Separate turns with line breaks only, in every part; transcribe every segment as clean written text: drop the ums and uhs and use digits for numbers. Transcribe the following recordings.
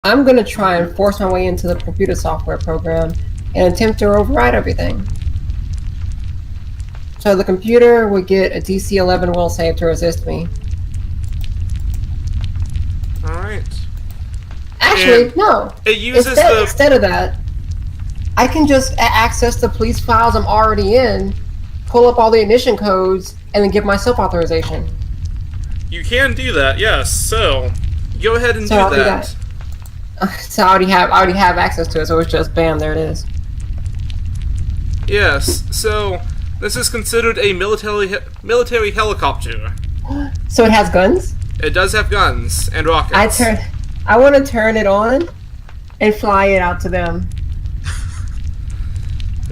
I'm going to try and force my way into the computer software program and attempt to override everything. So the computer would get a DC-11 will save to resist me.
Alright.
Actually,
And
no.
it uses
Instead of that, I can just access the police files I'm already in, pull up all the ignition codes, and then give myself authorization.
You can do that, yes. So, go ahead and do that.
So I already have access to it, so it's just bam, there it is.
Yes, so this is considered a military helicopter.
So it has guns?
It does have guns and rockets.
I want to turn it on and fly it out to them.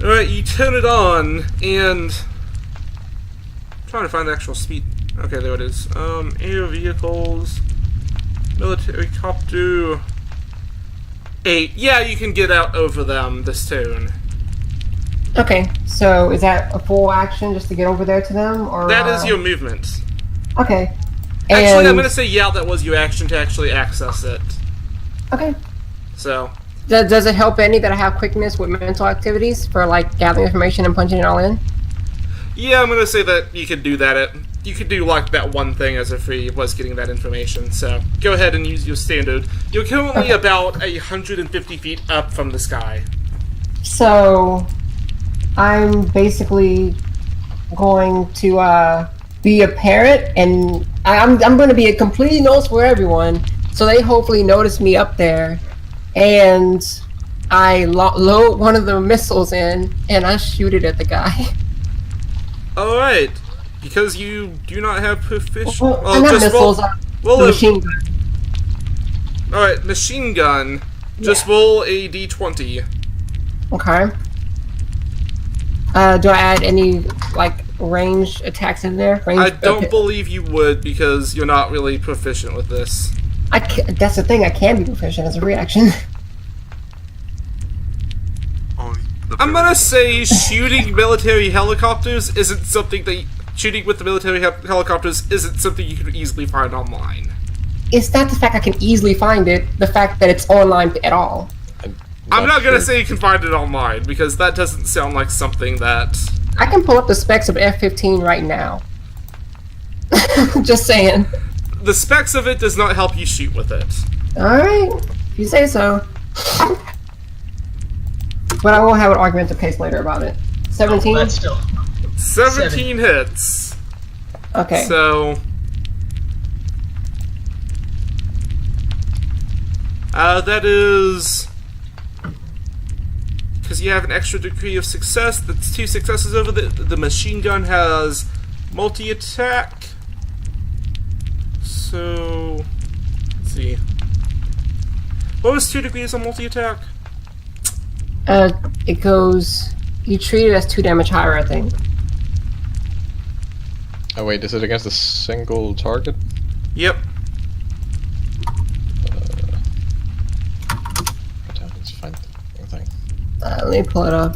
Alright, you turn it on, and... I'm trying to find the actual speed. Okay, there it is. Air vehicles... Military copter... 8. Yeah, you can get out over them this turn.
Okay, so is that a full action just to get over there to them, or...
That is your movement.
Okay.
Actually, I'm gonna say yeah, that was your action to actually access it.
Okay.
So...
Does it help any that I have quickness with mental activities for, like, gathering information and punching it all in?
Yeah, I'm gonna say that you could do that. You could do, like, that one thing as if he was getting that information, so go ahead and use your standard. You're currently about 150 feet up from the sky.
So, I'm basically going to, be a parent, and I'm going to be a complete nose for everyone, so they hopefully notice me up there, and I load one of the missiles in, and I shoot it at the guy.
Alright, because you do not have proficient...
Well, not missiles, machine gun.
Alright, machine gun. Just roll a d20.
Okay. Do I add any, like, range attacks in there?
I don't believe you would, because you're not really proficient with this.
That's the thing, I can be proficient as a reaction.
I'm gonna say shooting military helicopters isn't something that... Shooting with the military helicopters isn't something you can easily find online.
It's not the fact I can easily find it, the fact that it's online at all.
I'm not gonna say you can find it online, because that doesn't sound like something that...
I can pull up the specs of F-15 right now. Just saying.
The specs of it does not help you shoot with it.
Alright, if you say so. But I will have an argumentative case later about it. 17?
That's still...
17 hits.
Okay.
So... that is... Because you have an extra degree of success, that's 2 successes over the machine gun has multi-attack. So... Let's see. What was 2 degrees on multi-attack?
It goes... You treat it as 2 damage higher, I think.
Oh wait, is it against a single target?
Yep.
Let's find the thing.
Let me pull it up.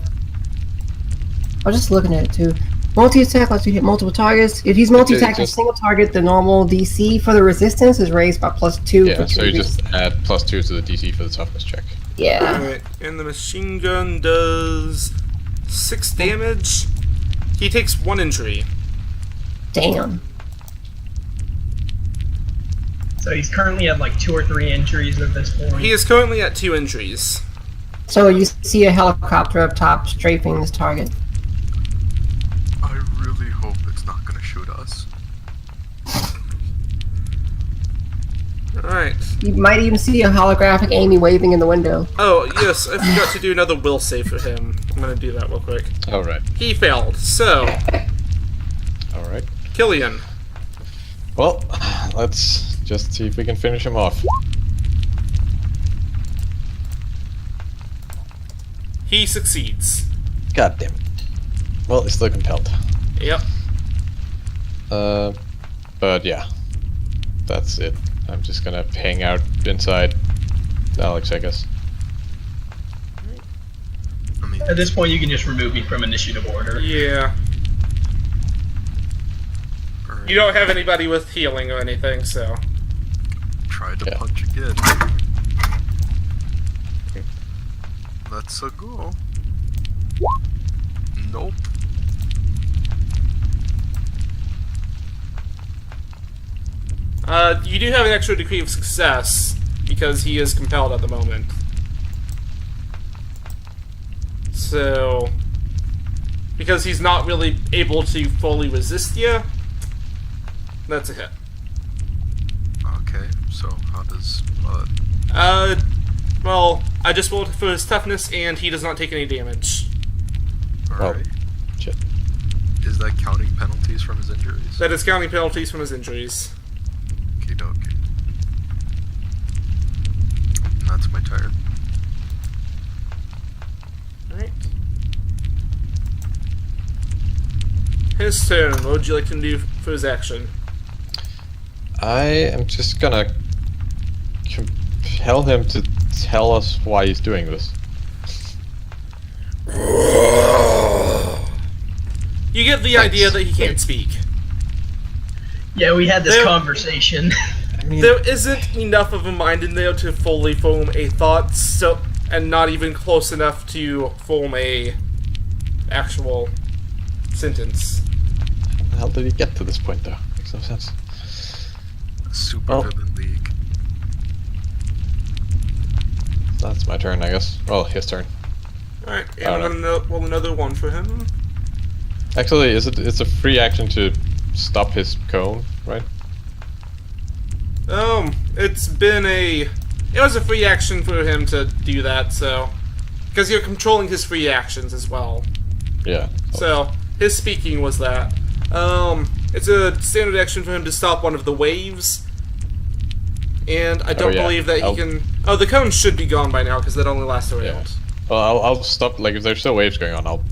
I was just looking at it too. Multi-attack lets you hit multiple targets. If he's multi-attacking a single target, the normal DC for the resistance is raised by +2.
Yeah, so you just add +2 to the DC for the toughness check.
Yeah.
Alright, and the machine gun does 6 damage. He takes 1 injury.
Damn.
So he's currently at like 2 or 3 injuries at this point.
He is currently at 2 injuries.
So you see a helicopter up top strafing this target.
I really hope it's not gonna shoot us.
Alright.
You might even see a holographic Amy waving in the window.
Oh, yes, I forgot to do another will save for him. I'm gonna do that real quick.
Alright.
He failed, so...
Alright.
Killian.
Well, let's just see if we can finish him off.
He succeeds.
God damn it. Well, he's still compelled.
Yep.
But yeah. That's it. I'm just gonna hang out inside Alex, I guess.
I mean,
At this point, you can just remove me from initiative order.
Yeah.
alright,
You don't have anybody with healing or anything, so...
tried to
Yeah.
punch again. Let's go. Nope.
You do have an extra degree of success because he is compelled at the moment. So, because he's not really able to fully resist you, that's a hit.
Okay, so how does
Well, I just rolled for his toughness, and he does not take any damage.
alright.
Shit.
Is that counting penalties from his injuries?
That is counting penalties from his injuries.
Okie dokie. And that's my turn.
Alright. His turn. What would you like him to do for his action?
I am just gonna compel him to tell us why he's doing this.
You get the idea that he can't speak.
Yeah, we had this
There-
conversation.
I mean,
There isn't enough of a mind in there to fully form a thought, so, and not even close enough to form a actual sentence.
how the hell did he get to this point, though? Makes no sense.
Super
Oh.
Villain League.
That's my turn, I guess. Well, his turn.
Alright, and
Oh,
I'm gonna roll another one for him.
Actually, it's a free action to stop his cone, right?
It was a free action for him to do that, so, because you're controlling his free actions as well.
Yeah.
So, his speaking was that. It's a standard action for him to stop one of the waves. And I don't
yeah.
believe that he can... Oh, the cone should be gone by now, because that only lasts a round.
Yeah. Well, I'll stop. Like, if there's still waves going on, I'll.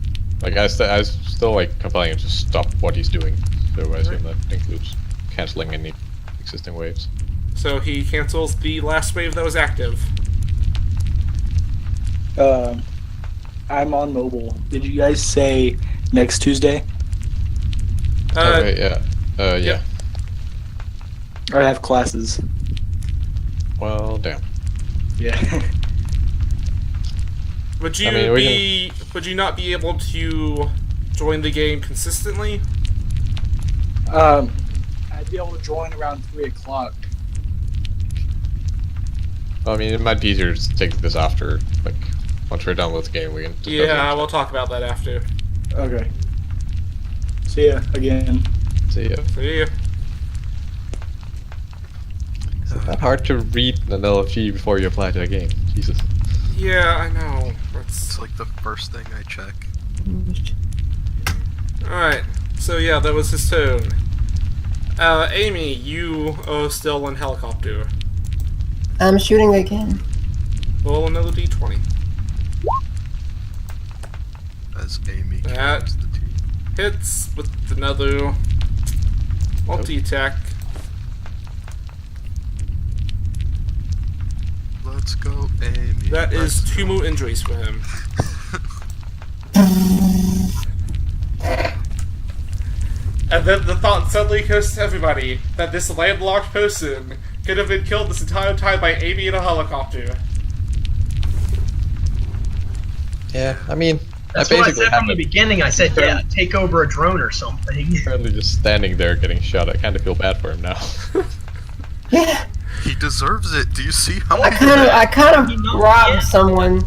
Like, I still like compelling him to stop what he's doing. So I assume that includes canceling any existing waves.
So he cancels the last wave that was active.
I'm on mobile. Did you guys say next Tuesday?
Okay, yeah. Yeah.
yep.
I have classes.
Well, damn.
Yeah.
Would you
I mean,
would you not be able to join the game consistently?
I'd be able to join around 3 o'clock.
I mean, it might be easier to take this after, like, once we're done with the game, we can. discuss
Yeah,
it.
we'll talk about that after.
Okay. See ya again.
See ya.
See ya.
Is it that hard to read an LFG before you apply to the game? Jesus.
Yeah, I know.
It's like the first thing I check.
Alright, so yeah, that was his turn. Amy, you are still in helicopter.
I'm shooting again.
Roll another d20.
As Amy
That-
carries the team.
Hits with another multi-attack.
Let's go, Amy.
That is
Let's
2 more injuries for him. And then the thought suddenly occurs to everybody that this landlocked person could have been killed this entire time by Amy in a helicopter.
Yeah, I mean,
That's
I
what I
basically
said
have
from the
it
beginning. I said, yeah, take over a drone or something.
currently just standing there getting shot. I kind of feel bad for him now.
Yeah,
He deserves it. Do you see how
I
many?
kind of
You know,
robbed
yeah.
someone.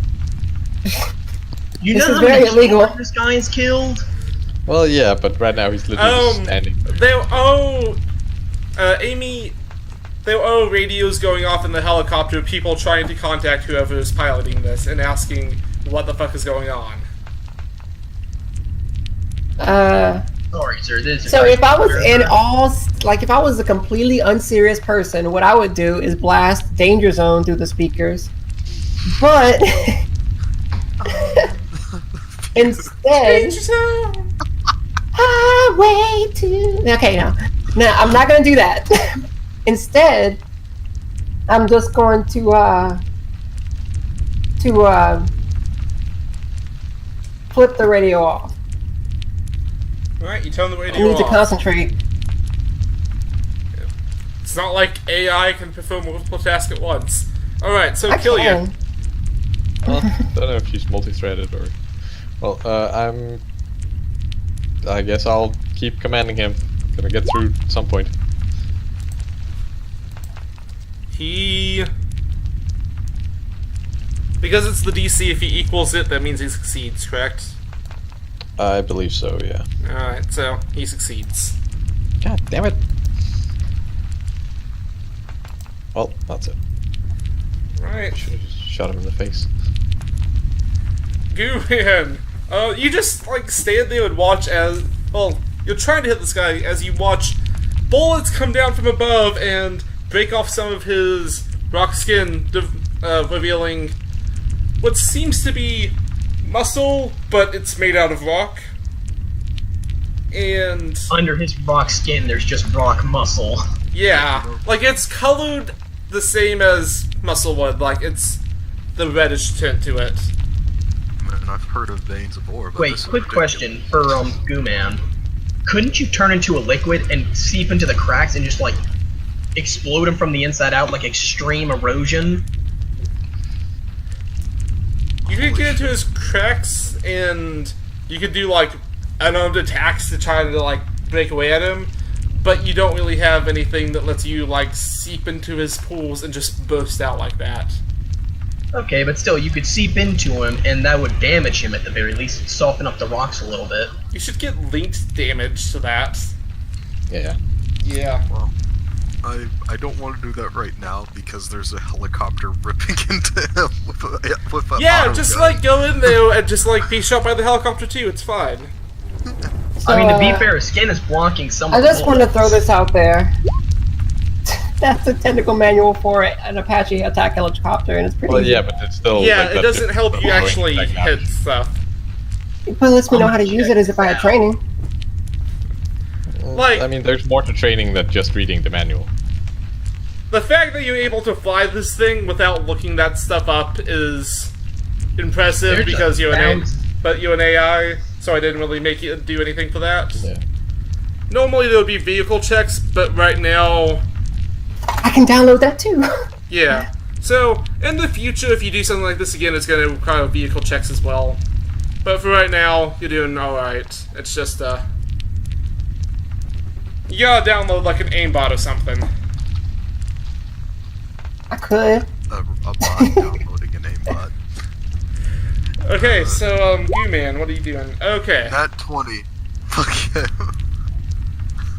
You
This
know
is
how
very
many
illegal.
people this guy has killed?
Well, yeah, but right now he's literally just standing there.
Amy, there are radios going off in the helicopter, people trying to contact whoever is piloting this and asking what the fuck is going on.
Sorry, sir. This is
So if I was if I was a completely unserious person, what I would do is blast Danger Zone through the speakers. But instead, highway to. Okay, no, I'm not gonna do that. Instead, I'm just going to flip the radio off.
Alright, you turn the
I
radio
need to
off.
concentrate.
It's not like AI can perform multiple tasks at once. Alright, so
I
Killian.
can.
Well, don't know if she's multi-threaded or... Well, I guess I'll keep commanding him. Gonna get through at some point.
Because it's the DC, if he equals it, that means he succeeds, correct?
I believe so, yeah.
Alright, so he succeeds.
God damn it! Well, that's it.
Right.
Should have just shot him in the face.
Goohan! You just, like, stand there and watch as... Well, you're trying to hit this guy as you watch bullets come down from above and break off some of his rock skin, revealing what seems to be muscle, but it's made out of rock. And...
Under his rock skin, there's just rock muscle.
yeah, like, it's colored the same as muscle would, like, it's the reddish tint to it.
Man, I've heard of veins of ore, but
Wait,
this is
quick
ridiculous.
question for Gooman. Couldn't you turn into a liquid and seep into the cracks and just like explode him from the inside out like extreme erosion?
You could get into his cracks, and you could do, like, unarmed attacks to try to, like, break away at him, but you don't really have anything that lets you, like, seep into his pools and just burst out like that.
Okay, but still, you could seep into him and that would damage him at the very least, soften up the rocks a little bit.
You should get linked damage to that.
Yeah.
Yeah.
Well, I don't want to do that right now because there's a helicopter ripping into him with a
Yeah,
auto
just,
gun.
like, go in there and just, like, be shot by the helicopter, too. It's fine.
I mean, to be
So,
fair, his skin is blocking some
I
of the
just want to
bullets.
throw this out there. That's the technical manual for an Apache attack helicopter, and it's pretty
Well,
easy.
yeah, but it's still...
Yeah,
like,
it
that
doesn't help you
lowering
actually
technology.
hit stuff.
But it lets me know how to use it as if I had training.
Like-
I mean, there's more to training than just reading the manual.
The fact that you're able to fly this thing without looking that stuff up is impressive
There's
because you're an
a
AI, so I didn't really make you do anything for that.
Yeah.
Normally there would be vehicle checks, but right now,
I can download that too.
yeah. So, in the future, if you do something like this again, it's going to require vehicle checks as well. But for right now, you're doing alright. It's just, you gotta download, like, an aimbot or something.
I could.
A bot downloading an aimbot.
Okay, so, man, what are you doing? Okay.
Nat 20. Fuck yeah.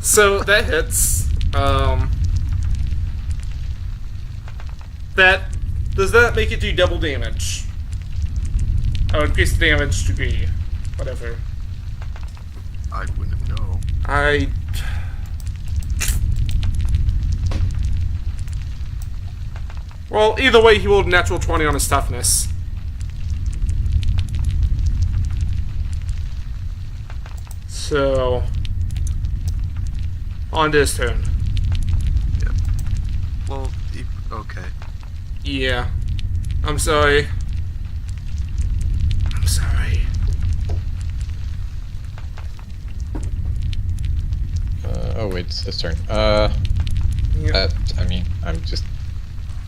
So that hits. Does that make it do double damage? Oh, increase the damage degree. Whatever.
I wouldn't know.
Well, either way, he rolled a natural 20 on his toughness. So, on to his turn.
Well, okay.
Yeah. I'm sorry. I'm sorry.
Oh wait, it's his turn.
Yep.
I mean,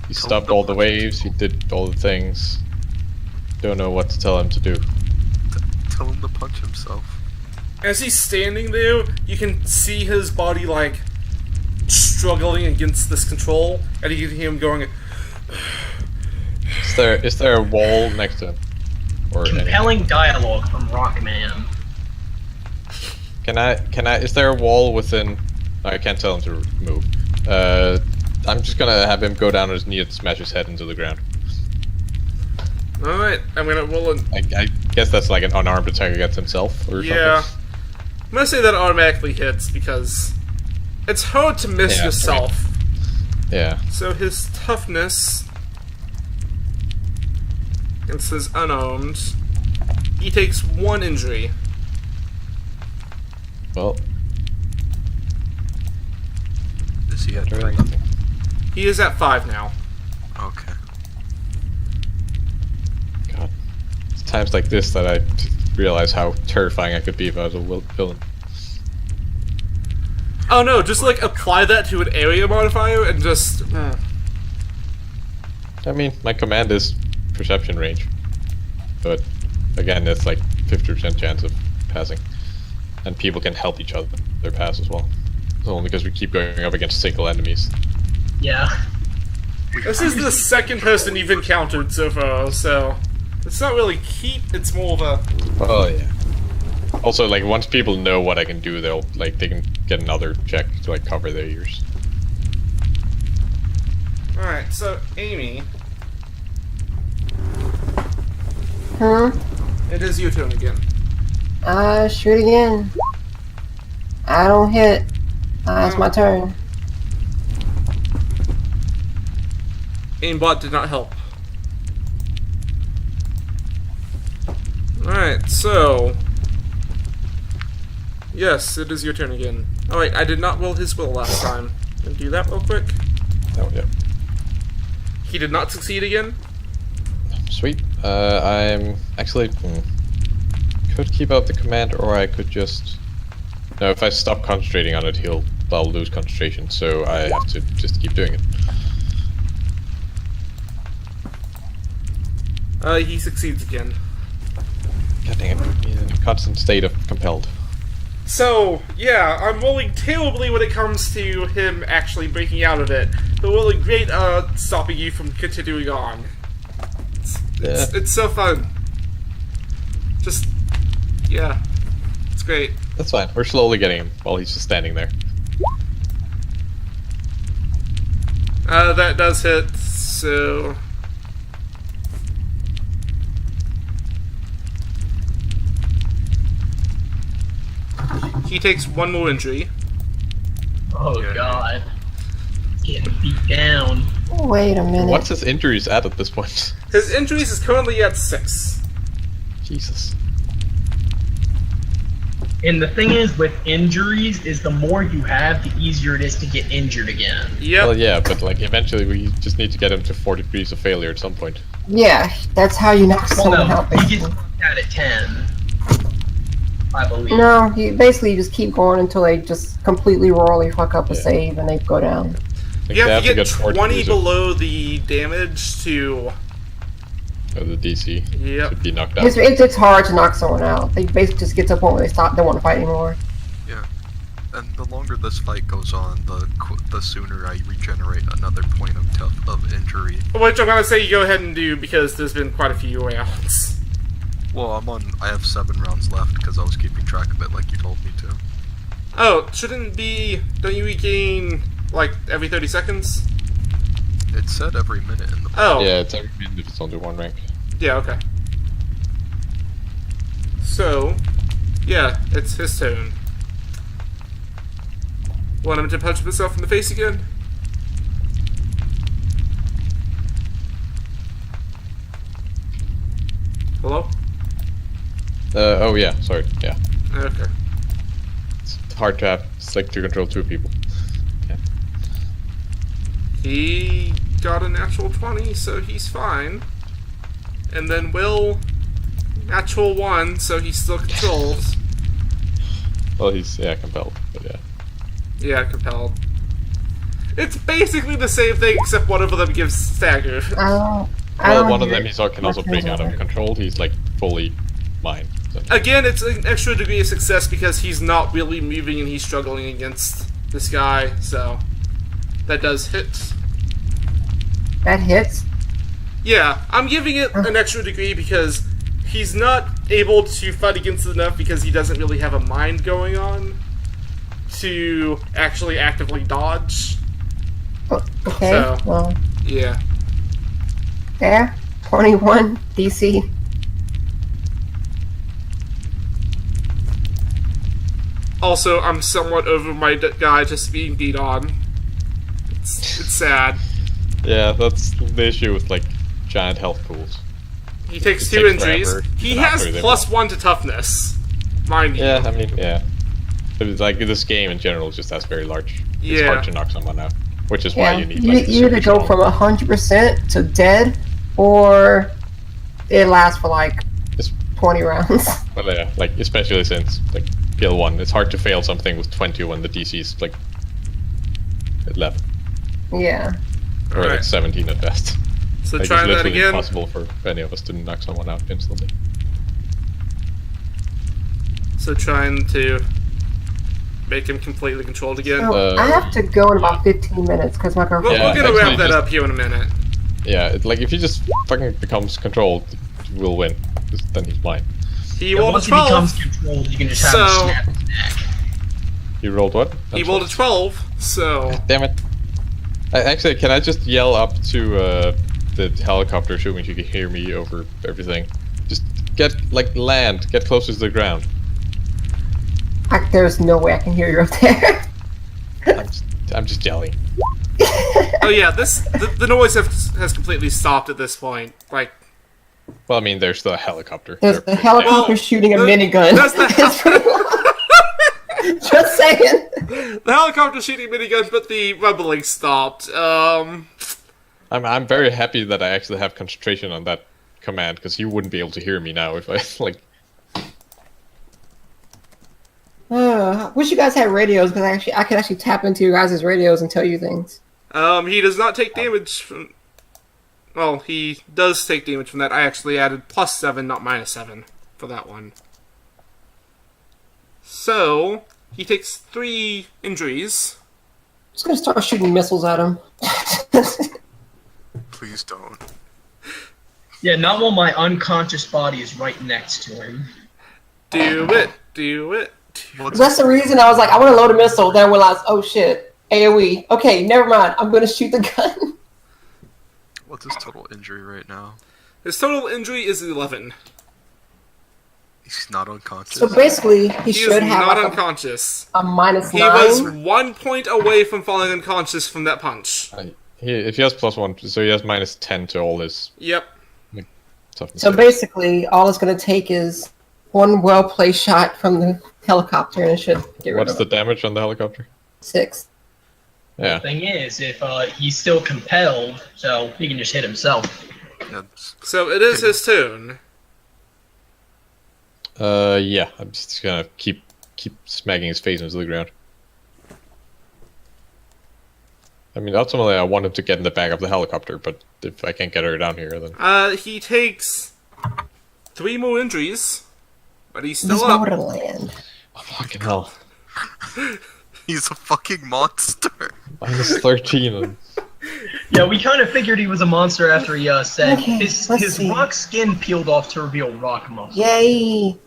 he stopped all the waves, he did all the things. Don't know what to tell him to do.
Tell him to punch himself.
As he's standing there, you can see his body, like, struggling against this control, and you can hear him going,
Is there a wall next to him? Or anything?
Compelling dialogue from Rockman.
Is there a wall within... I can't tell him to move. I'm just gonna have him go down on his knee and smash his head into the ground.
alright, I'm gonna roll an...
I guess that's like an unarmed attack against himself or
Yeah.
something.
I'm gonna say that automatically hits, because it's hard to miss
Yeah,
yourself.
Yeah.
So his toughness... It says unarmed. He takes 1 injury.
Well,
Is he at
really
3?
nothing.
He is at 5 now.
Okay.
God. It's times like this that I realize how terrifying I could be if I was a villain.
Oh no, just like apply that to an area modifier and just...
I mean, my command is perception range. but again, it's like 50% chance of passing, and people can help each other their pass as well. It's only because we keep going up against single enemies.
Yeah.
This is the second person you've encountered so far, so it's not really keep. It's more of a.
Oh yeah. Also, like once people know what I can do, they can get another check to like cover their ears.
All right, so Amy, it is your turn again.
Shoot again. I don't hit. It's my turn.
Aimbot did not help. Alright, so. Yes, it is your turn again. Oh wait, I did not roll his will last time. Can do that real quick.
Oh yeah.
He did not succeed again?
Sweet. I'm actually could keep out the command, or I could just. No, if I stop concentrating on it, I'll lose concentration. So I have to just keep doing it.
He succeeds again.
God dang it! He's in a constant state of compelled.
So, yeah, I'm rolling terribly when it comes to him actually breaking out of it, but rolling great stopping you from continuing on. It's so fun. Just, yeah, it's great.
That's fine. We're slowly getting him while he's just standing there.
That does hit, so... He takes one more injury.
Oh god. Getting beat down.
Wait a minute.
What's his injuries at this point?
His injuries is currently at 6.
Jesus.
And the thing is, with injuries, is the more you have, the easier it is to get injured again.
Yep.
Well, yeah, but like eventually we just need to get him to 4 degrees of failure at some point.
Yeah, that's how you knock
Well,
someone
no,
out.
he
Basically.
gets out at 10. I believe.
No, you basically just keep going until they just completely royally fuck up a
Yeah.
save and they go down.
Like,
You
they
have to get
4
20
degrees of
below the damage to...
the DC
Yep.
to be knocked out.
It's hard to knock someone out. They basically just get to a point where they stop, don't want to fight anymore.
Yeah, and the longer this fight goes on, the sooner I regenerate another point of injury.
Which I'm gonna say you go ahead and do because there's been quite a few rounds.
Well, I have 7 rounds left because I was keeping track of it like you told me to.
Oh, shouldn't be... Don't you regain, like, every 30 seconds?
It said every minute in the.
Oh.
Yeah, it's every minute if it's only 1 rank.
Yeah, okay. So, yeah, it's his turn. Want him to punch himself in the face again? Hello?
Oh yeah, sorry, yeah.
Okay.
It's hard to have, it's like to control 2 people.
He got a natural 20, so he's fine. And then Will, natural 1, so he's still controlled.
Well, he's, yeah, compelled, but yeah.
Yeah, compelled. It's basically the same thing, except one of them gives stagger.
I
Well,
don't
one of
hear
them can also
nothing
bring out
over.
uncontrolled, he's like fully mine. So.
Again, it's an extra degree of success because he's not really moving and he's struggling against this guy, so that does hit.
That hits.
Yeah, I'm giving it an extra degree because he's not able to fight against it enough because he doesn't really have a mind going on to actually actively dodge.
Oh, okay,
So-
well,
Yeah.
there. 21 DC.
Also, I'm somewhat over my guy just being beat on. It's sad.
Yeah, that's the issue with like giant health pools.
He takes
It
2
takes
injuries.
forever
He
to
has
knock them
+1 to toughness. Mind you.
Yeah, I mean, yeah. It's like this game in general just has very large. It's
Yeah.
hard to knock someone out, which is why
Yeah,
you need
you,
like
you either
super
go
strong-
from 100% to dead, or it lasts for like
It's-
20 rounds.
Well, yeah, like especially since like PL1, it's hard to fail something with 20 when the DC is like 11
Yeah.
or like
Alright.
17 at best.
So
Like, it's
trying that
literally
again.
impossible for any of us to knock someone out instantly.
So trying to make him completely controlled again.
So I have to go in about 15 minutes because my girlfriend.
We're
Yeah,
gonna wrap
actually
that
just-
up here in a minute.
Yeah, like if he just fucking becomes controlled, we'll win. 'Cause then he's mine.
He
Yeah,
rolled a
once he becomes
12.
controlled, you can just have
So-
him snap his neck.
You rolled what?
He rolled a 12. So
Damn it. Actually, can I just yell up to the helicopter, assuming she can hear me over everything? Just land, get closer to the ground.
There's no way I can hear you up there.
I'm just yelling.
oh yeah, the noise has completely stopped at this point. Like
Well, I mean, there's the helicopter.
There's the
They're-
helicopter
Well,
shooting a
the-
minigun.
that's the-
It's pretty Just saying.
the helicopter shooting minigun, but the rumbling stopped.
I'm very happy that I actually have concentration on that command, because you wouldn't be able to hear me now if I like.
Wish you guys had radios, because I could actually tap into your guys' radios and tell you things.
He does not take damage from. Well, he does take damage from that. I actually added +7, not -7, for that one. So he takes 3 injuries.
I'm just gonna start shooting missiles at him.
Please don't.
Yeah, not while my unconscious body is right next to him.
Do it. Do it.
What's
That's the reason I was like, I want to load a missile. Then I realized, oh shit, AOE. Okay, never mind. I'm gonna shoot the gun.
what's his total injury right now?
His total injury is 11.
He's not unconscious.
So basically, he
He is
should have
not
like
unconscious.
a -9.
He was 1 point away from falling unconscious from that punch.
If he has +1, so he has -10 to all his
Yep.
toughness.
So basically, all it's gonna take is one well-placed shot from the helicopter, and it should get rid
What's
of
the
it.
damage on the helicopter?
6.
Yeah.
Thing is, if he's still compelled, so he can just hit himself.
That's-
So it is his turn.
Yeah. I'm just gonna keep smacking his face into the ground. I mean, ultimately, I want him to get in the back of the helicopter, but if I can't get her down here, then
He takes 3 more injuries, but he's
There's
still
nowhere
up.
to land.
oh, fucking hell.
He's a fucking monster.
-13. And
Yeah, we kind of figured he was a monster after he said
Okay,
his
let's see.
rock skin peeled off to reveal rock muscle.
Yay!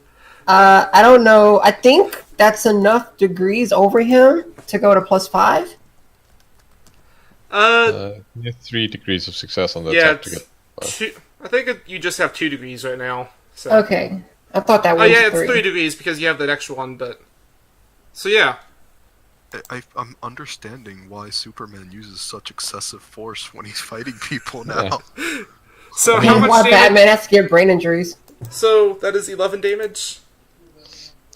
I don't know. I think that's enough degrees over him to go to +5.
you have 3 degrees of success on the
Yeah,
attack to get.
I think you just have 2 degrees right now. So.
Okay, I thought that
Oh
was
yeah, it's
3.
3 degrees because you have that extra one, but... So yeah.
I'm understanding why Superman uses such excessive force when he's fighting people now.
So
I
how
mean,
much
why
damage...
Batman has to get brain injuries?
So that is 11 damage?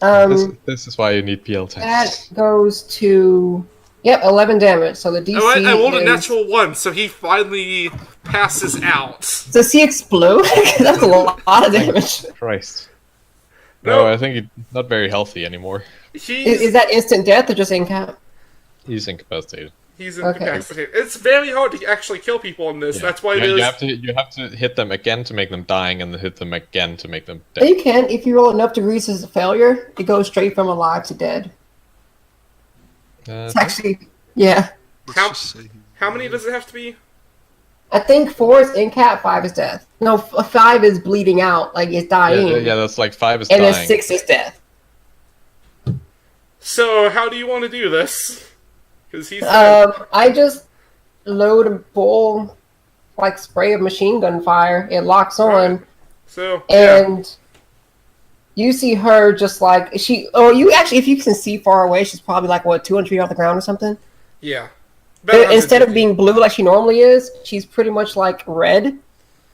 This is why you need PL tanks.
That goes to 11 damage. So the DC
Oh, I rolled a
is...
natural 1, so he finally passes out.
Does he explode? That's a lot of damage.
Christ.
No.
No, I think he's not very healthy anymore.
He's,
Is that instant death or just in cap?
He's incapacitated.
he's
Okay.
incapacitated. It's very hard to actually kill people in this.
Yeah.
That's why
you,
there's...
you have to hit them again to make them dying, and then hit them again to make them
Yeah,
dead.
you can. If you roll enough degrees as a failure, it goes straight from alive to dead. It's actually, yeah.
Let's
How-
just say
How many does it have to be?
I think 4 is in cap, 5 is death. No, 5 is bleeding out, like it's dying.
yeah, that's like 5 is
and
dying.
then 6 is death.
So how do you want to do this? Because he's...
I just load a full, like, spray of machine gun fire. It locks on,
Right. So, yeah.
and you see her just like you actually, if you can see far away, she's probably like what 200 feet off the ground or something.
Yeah.
But instead of being blue like she normally is, she's pretty much like red,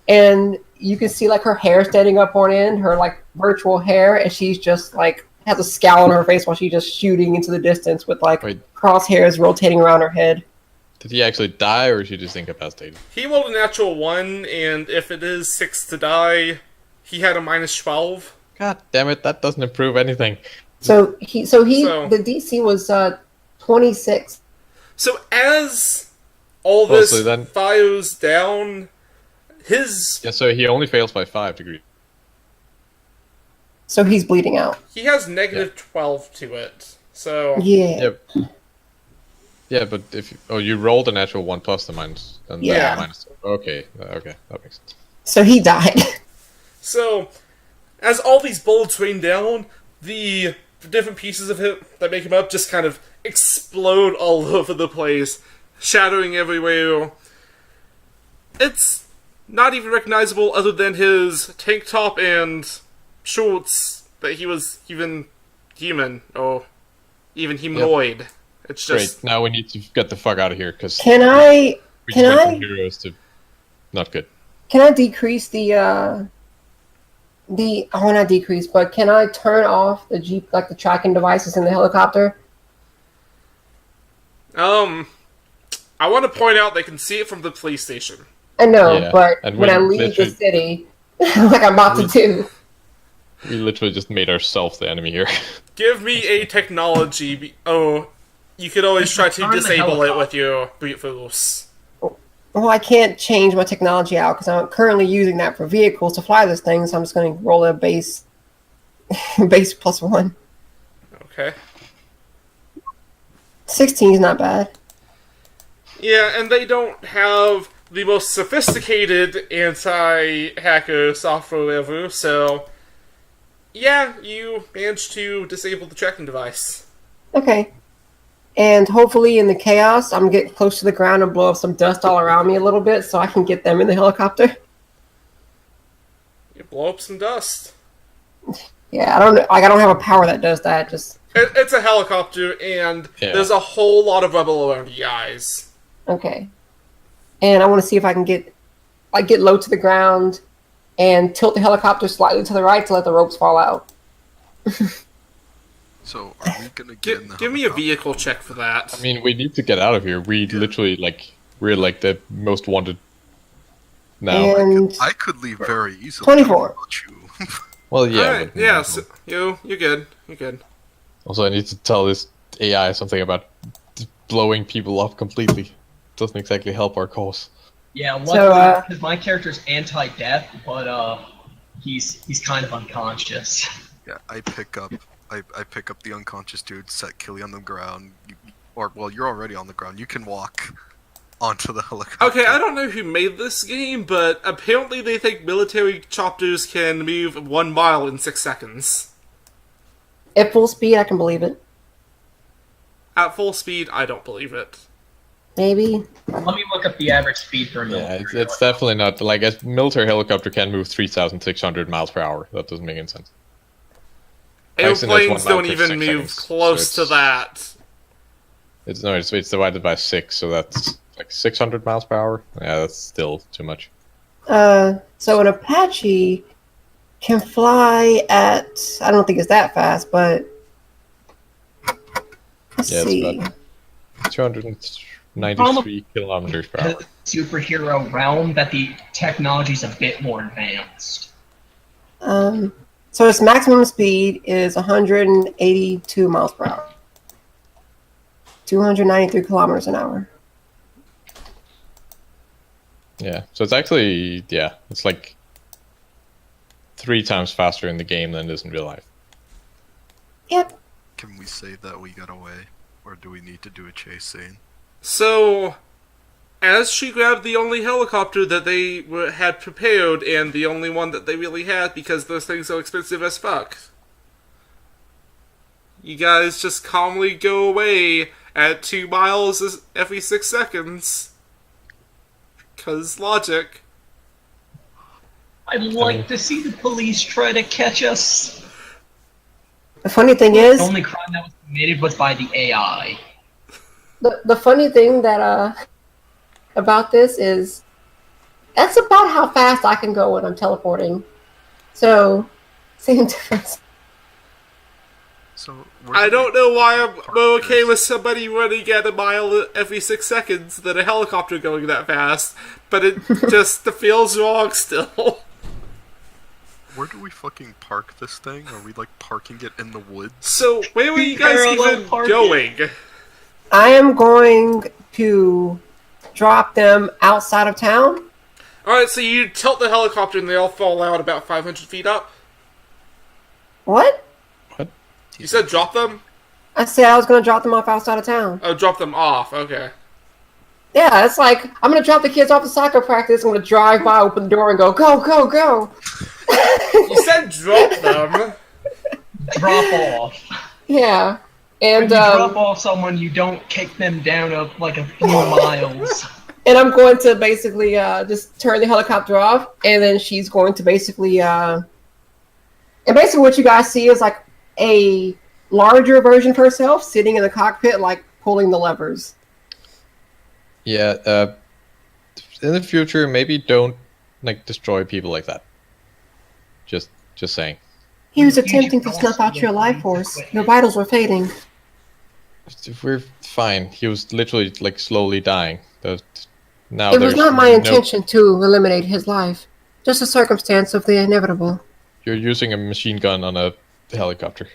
and you can see like her hair standing up on end, her like virtual hair, and she's just like has a scowl on her face while she's just shooting into the distance with like
Wait.
crosshairs rotating around her head.
Did he actually die, or is he just incapacitated?
He rolled a natural 1, and if it is 6 to die, he had a -12.
God damn it, that doesn't improve anything.
So
So-
the DC was 26.
So as all
Well,
this
so then-
fires down, his
Yeah, so he only fails by 5 degrees.
So he's bleeding out.
he has negative 12 to it. So
Yeah.
Yep. Yeah, but if you rolled a natural 1 plus the minus, then
Yeah.
the minus. Okay, that makes sense.
So he died.
So, as all these bullets rain down, the different pieces of him that make him up just kind of explode all over the place, shattering everywhere. It's not even recognizable other than his tank top and shorts that he was even human, or even humanoid. It's just...
Great. Now we need to get the fuck out of here because
Can I
we
can
just went
I-
from heroes to not good.
decrease the oh, not decrease, but can I turn off the Jeep, like the tracking devices in the helicopter?
I want to point out they can see it from the police station.
I know,
Yeah,
but
and
when
we
I leave the
literally-
city, like I'm about to do.
We literally just made ourselves the enemy here.
Give me a technology. You could always try to
Turn the
disable it
helicopter.
with your brute force.
Well, I can't change my technology out because I'm currently using that for vehicles to fly this thing, so I'm just going to roll a base +1.
Okay.
16 is not bad.
Yeah, and they don't have the most sophisticated anti-hacker software ever, so... Yeah, you managed to disable the tracking device.
Okay. And hopefully in the chaos, I'm getting close to the ground and blow up some dust all around me a little bit so I can get them in the helicopter.
You blow up some dust.
Yeah, I don't have a power that does that. Just
It's a helicopter, and
Yeah.
there's a whole lot of rubble around you guys.
okay. And I want to see if I can get low to the ground and tilt the helicopter slightly to the right to let the ropes fall out.
So are we gonna get in the
Give me a
helicopter?
vehicle check for that.
I mean, we need to get out of here. We literally we're like the most wanted now.
And
I could leave very easily.
24.
How about you?
Well, yeah.
Alright,
but,
yeah, so, you're good. You're good.
Also, I need to tell this AI something about blowing people up completely. Doesn't exactly help our cause.
Yeah,
So,
luckily, because my character's anti-death, but he's kind of unconscious.
Yeah, I pick up the unconscious dude, set Killy on the ground, you're already on the ground. You can walk onto the helicopter.
Okay, I don't know who made this game, but apparently they think military chopters can move 1 mile in 6 seconds.
at full speed, I can believe it.
At full speed, I don't believe it.
Maybe.
Let me look up the average speed for a
Yeah,
military.
it's definitely not like a military helicopter can move 3,600 miles per hour. That doesn't make any sense. Actually,
Airplanes
that's 1
don't
mile per
even
6
move
seconds,
close
so
to that.
It's divided by 6, so that's like 600 miles per hour. Yeah, that's still too much.
So an Apache can fly at, I don't think it's that fast, but let's
Yeah,
see.
it's about 293 kilometers per hour.
The superhero realm that the technology's a bit more advanced.
So its maximum speed is 182 miles per hour. 293 kilometers an hour.
Yeah, so it's actually, it's like 3 times faster in the game than it is in real life.
Yep.
Can we say that we got away, or do we need to do a chase scene?
So, as she grabbed the only helicopter that they had prepared, and the only one that they really had because those things are expensive as fuck, you guys just calmly go away at 2 miles every 6 seconds. 'Cause logic.
I'd like to see the police try to catch us.
The funny thing
The
is,
only crime that was committed was by the AI.
the funny thing that about this is that's about how fast I can go when I'm teleporting. So, same difference.
So
I don't know why I'm more okay with somebody running at a mile every 6 seconds than a helicopter going that fast, but it just feels wrong still.
Where do we fucking park this thing? Are we like parking it in the woods?
So, where were you guys
Parallel
even
parking.
going?
I am going to drop them outside of town.
Alright, so you tilt the helicopter and they all fall out about 500 feet up?
What?
You said drop them?
I said I was gonna drop them off outside of town.
Oh, drop them off, okay.
Yeah, it's like, I'm gonna drop the kids off at soccer practice, I'm gonna drive by, open the door, and go, go, go, go!
You said drop them.
Drop off.
Yeah.
When
And,
you drop off someone, you don't kick them down like a few miles.
and I'm going to basically, just turn the helicopter off, and then she's going to basically, and basically what you guys see is like a larger version of herself sitting in the cockpit, like pulling the levers.
Yeah, in the future, maybe don't, like, destroy people like that. Just saying.
He was attempting to snuff out your life force. Your vitals were fading.
We're fine. He was literally, like, slowly dying. Now
It was
there's
not my
no-
intention to eliminate his life. Just a circumstance of the inevitable.
You're using a machine gun on a helicopter.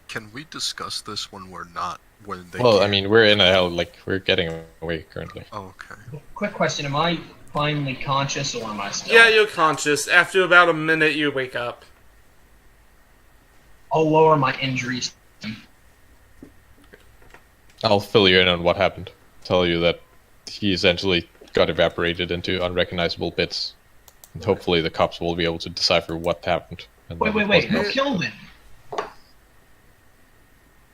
Can we discuss this when we're not when they?
Well, I
can't?
mean, we're in a we're getting away currently.
Oh, okay.
Quick question, am I finally conscious or am I still?
Yeah, you're conscious. After about a minute, you wake up.
I'll lower my injuries.
I'll fill you in on what happened. Tell you that he essentially got evaporated into unrecognizable bits. And hopefully the cops will be able to decipher what happened. And
Wait,
then
wait,
it
wait,
was
who killed him?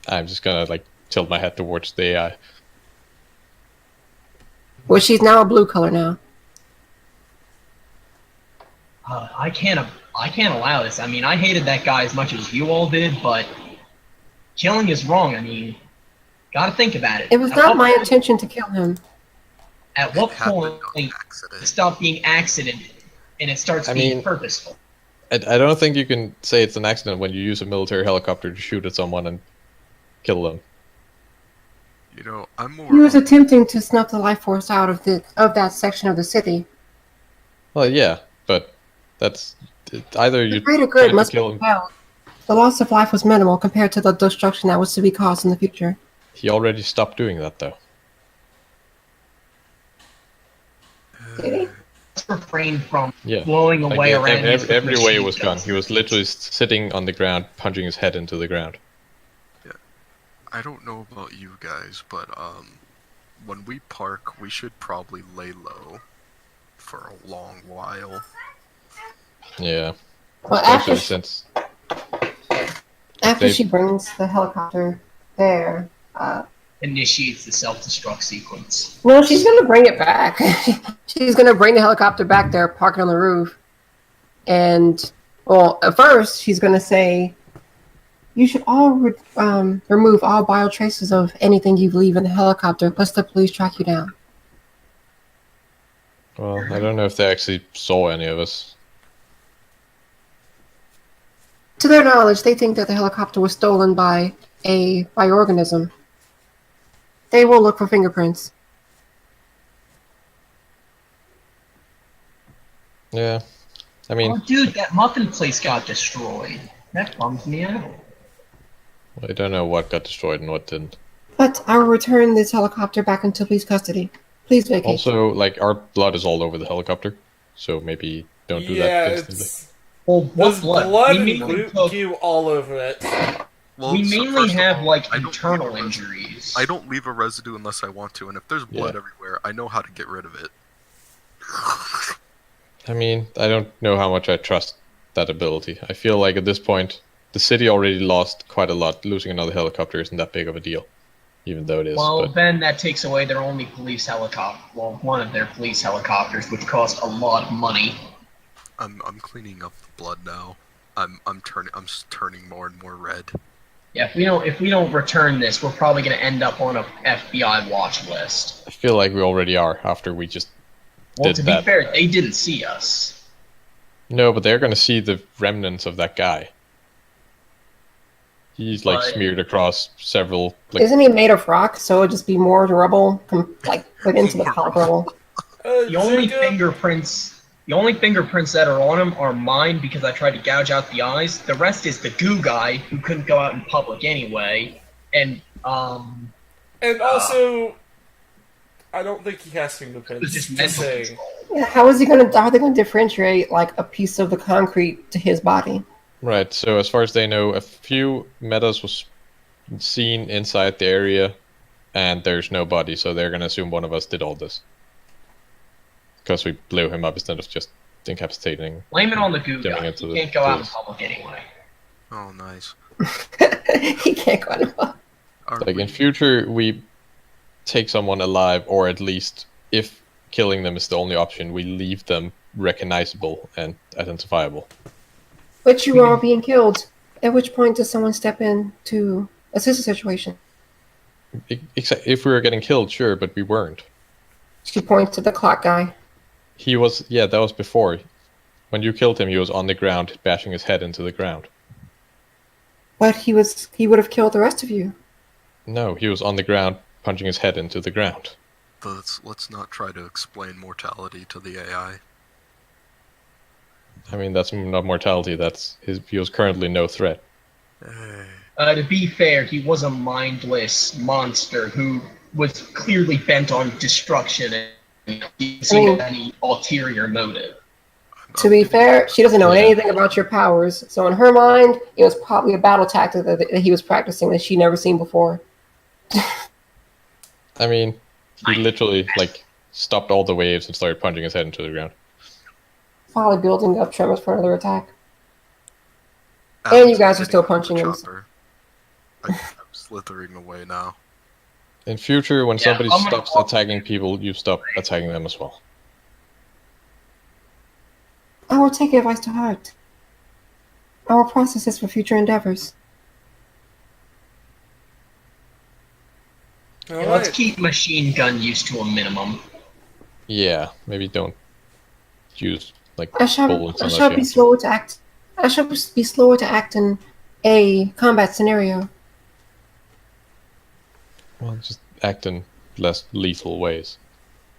I'm just gonna, like, tilt my head towards the AI.
Well, she's now a blue color now.
I can't allow this. I mean, I hated that guy as much as you all did, but killing is wrong. I mean, gotta think about it.
It was
At
not
what
my
point-
intention to kill him.
At what
It happened
point
on
it
accident.
stops being accident and it starts
I
being
mean-
purposeful?
I don't think you can say it's an accident when you use a military helicopter to shoot at someone and kill them.
You know, I'm more.
He was attempting to snuff the life force out of that section of the city.
Well, yeah, but that's either
The
you
greater
try
good
to
must be
kill him.
upheld. The loss of life was minimal compared to the destruction that was to be caused in the future.
He already stopped doing that, though.
Did he?
Let's refrain from
Yeah.
blowing
Like,
away around.
every way was gone. He was literally sitting on the ground, punching his head into the ground.
I don't know about you guys, but when we park, we should probably lay low for a long while.
Yeah.
Well,
Especially since
after
they-
she brings the helicopter there,
Initiates the self-destruct sequence.
no, she's gonna bring it back. She's gonna bring the helicopter back there, park it on the roof, and well, at first she's gonna say, "You should all remove all bio traces of anything you leave in the helicopter, lest the police track you down."
Well, I don't know if they actually saw any of us.
To their knowledge, they think that the helicopter was stolen by a bioorganism. They will look for fingerprints.
Yeah. I
Oh,
mean,
dude, that muffin place got destroyed. That bums me out.
I don't know what got destroyed and what didn't.
But I will return this helicopter back into police custody. Please vacate.
Also, like, our blood is all over the helicopter, so maybe don't do
Yeah,
that instantly.
it's...
Well, what
There's
blood?
blood
We
and
mainly,
root goo all over it.
Well,
we
so
mainly
first of
have
all,
like
I don't leave
internal
a residue.
injuries.
I don't leave a residue unless I want to, and if there's blood
Yeah.
everywhere, I know how to get rid of it.
I mean, I don't know how much I trust that ability. I feel like at this point, the city already lost quite a lot. Losing another helicopter isn't that big of a deal, even though it is.
Well,
but
then that takes away their only police helicopter. Well, one of their police helicopters, which cost a lot of money.
I'm cleaning up the blood now. I'm turning more and more red.
Yeah, if we don't return this, we're probably going to end up on a FBI watch list.
I feel like we already are after we just
Well,
did
to be
that.
fair, they didn't see us.
No, but they're gonna see the remnants of that guy. He's like
But-
smeared across several. Like,
Isn't he made of rock, so it'd just be more rubble, like put into the pile of rubble?
The only
Jacob?
fingerprints that are on him are mine because I tried to gouge out the eyes. The rest is the goo guy who couldn't go out in public anyway, and
And also, I don't think he has fingerprints.
it was just
Just
mental
saying.
control.
Yeah, how is he gonna? How are they gonna differentiate like a piece of the concrete to his body?
Right, so as far as they know, a few metas was seen inside the area, and there's no body, so they're gonna assume one of us did all this. Because we blew him up instead of just incapacitating.
Blame it on the goo
Getting
guy.
into
He
the
can't go out in
tools.
public anyway.
Oh, nice.
He can't go anymore.
Are
Like,
we-
in future, we take someone alive, or at least, if killing them is the only option, we leave them recognizable and identifiable.
But you are being killed. At which point does someone step in to assist the situation?
Except if we were getting killed, sure, but we weren't.
She points to the clock guy.
He was, yeah, that was before. When you killed him, he was on the ground, bashing his head into the ground.
But he would have killed the rest of you.
No, he was on the ground, punching his head into the ground.
let's not try to explain mortality to the AI.
I mean, that's not mortality, he was currently no threat.
Hey.
To be fair, he was a mindless monster who was clearly bent on destruction and he didn't have any ulterior motive.
To be fair, she doesn't know anything about your powers, so in her mind, it was probably a battle tactic that he was practicing that she never seen before.
I mean, he literally, like, stopped all the waves and started punching his head into the ground.
Probably building up tremors for another attack.
Alex
And you
is
guys are
getting
still
on the
punching him.
chopper. I'm slithering away now.
In future, when
Yeah,
somebody
I'm gonna
stops
call-
attacking people, you stop attacking them as well.
I will take your advice to heart. I will process this for future endeavors.
Yeah,
All
let's
right.
keep machine gun use to a minimum.
Yeah, maybe don't use, like,
I shall
bullets unless
be
you have to.
slower to act. I shall be slower to act in a combat scenario.
Well, just act in less lethal ways.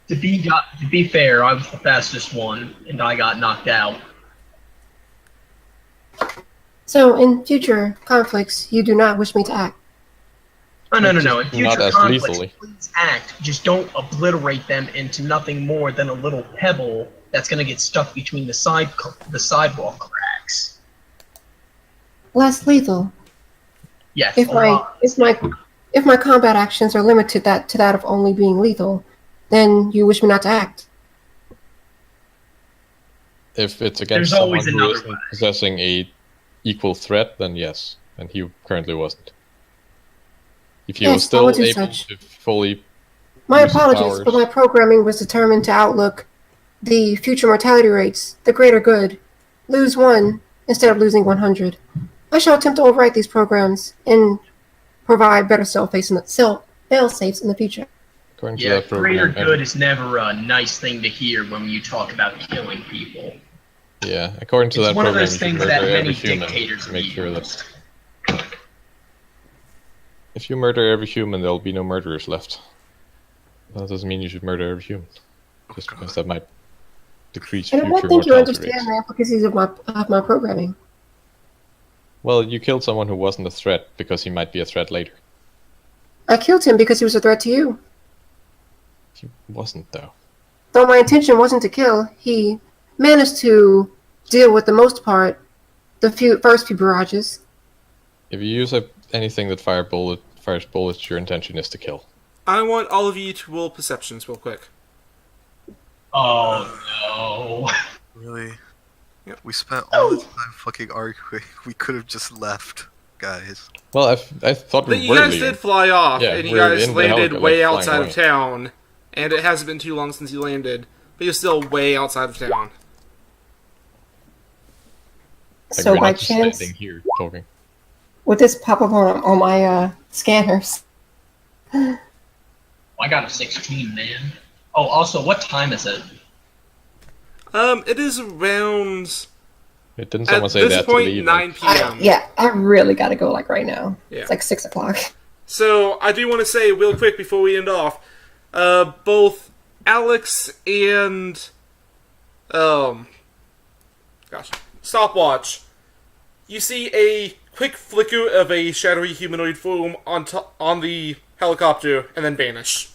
To be fair, I was the fastest one, and I got knocked out.
So, in future conflicts, you do not wish me to act.
Oh, no. In
Just
future
not as
conflicts,
lethally.
please act. Just don't obliterate them into nothing more than a little pebble that's going to get stuck between the sidewalk cracks.
Less lethal.
Yes,
If
a lot.
if my combat actions are limited to that of only being lethal, then you wish me not to act.
If it's against
There's
someone
always
who
another
isn't
way.
possessing a equal threat, then yes. And he currently wasn't. If he
Yes,
was
I
still
will do
able
such.
to fully...
My
Use of
apologies,
powers.
but my programming was determined to outlook the future mortality rates, the greater good. Lose 1 instead of losing 100. I shall attempt to overwrite these programs and provide better fail-safes in the future.
According to
Yeah,
that program,
greater good is never a nice thing to hear when you talk about killing people.
Yeah, according to
It's
that
one of
program,
those
you should
things
murder
that
every
many
human
dictators
to make
have
sure
used.
that if you murder every human, there'll be no murderers left. That doesn't mean you should murder every human, just
God.
because that might decrease
And I
future
don't think you
mortality
understand
rates.
the intricacies of my programming.
Well, you killed someone who wasn't a threat because he might be a threat later.
I killed him because he was a threat to you.
He wasn't, though.
Though my intention wasn't to kill, he managed to deal with the most part the first few barrages.
If you use anything that fires bullets, your intention is to kill.
I want all of you to roll perceptions real quick.
Oh
Really?
Yep.
We spent all this time fucking arguing. We could have just left, guys.
Well, I thought
But
we
you
were
guys
leaving.
did fly off,
Yeah,
and you
we're
guys
in the
landed
helicopter,
way
like,
outside
flying
of town. And it hasn't been too long since you landed, but you're still way outside of town.
Like,
So
we're
by
not just
chance,
standing here talking.
would this pop up on my scanners?
no! I got a 16, man. Oh, also, what time is it?
It is around,
Didn't
at
someone say they
this
had to
point,
leave?
9 p.m.
Yeah, I really gotta go like right now.
Yeah.
It's like 6 o'clock.
So, I do want to say real quick before we end off, both Alex and, Stopwatch, you see a quick flicker of a shadowy humanoid form on the helicopter, and then vanish.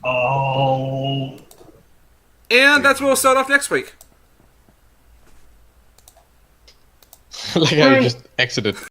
Oh.
And that's where we'll start off next week.
Like how you
Right.
just exited.